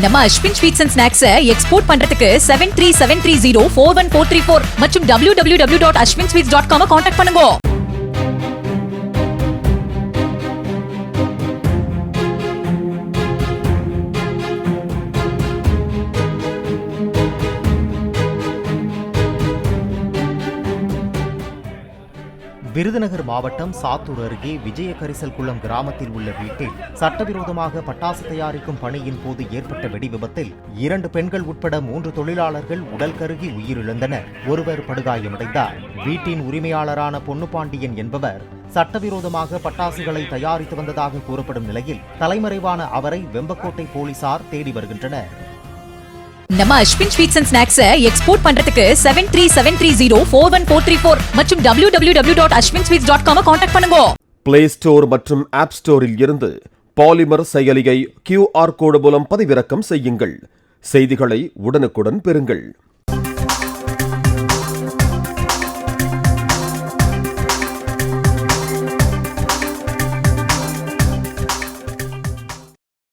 நம்ம Ashwin sweets and snacks export பண்றதுக்கு 7373041434 மற்றும் www.ashwinsweets.com கான்டாக்ட் பண்ணுங்க. விருதுநகர் மாவட்டம் சாத்தூர் அருகே விஜயகரிசல்குளம் கிராமத்தில் உள்ள வீட்டில் சட்டவிரோதமாக பட்டாசு தயாரிக்கும் பணியின் போது ஏற்பட்ட வெடி விபத்தில் 2 பெண்கள் உட்பட 3 தொழிலாளர்கள் உடல் கருகி உயிரிழந்தனர். ஒருவர் படுகாயமடைந்தார். வீட்டின் உரிமையாளரான பொன்னுபாண்டியன் என்பவர் சட்டவிரோதமாக பட்டாசுகளை தயாரித்து வந்ததாக கூறப்படும் நிலையில் தலைமறைவான அவரை வெம்பக்கோட்டை போலீசார் தேடி வருகின்றனர். நம்ம Ashwin sweets and snacks export பண்றதுக்கு 7373041434 மற்றும் www.ashwinsweets.com கான்டாக்ட் பண்ணுங்க. பிளே ஸ்டோர் மற்றும் ஆப் ஸ்டோரில் இருந்து பாலிமர் செயலியை QR கோடு மூலம் பதிவிறக்கம் செய்யுங்கள். செய்திகளை உடனுக்குடன் பெறுங்கள்.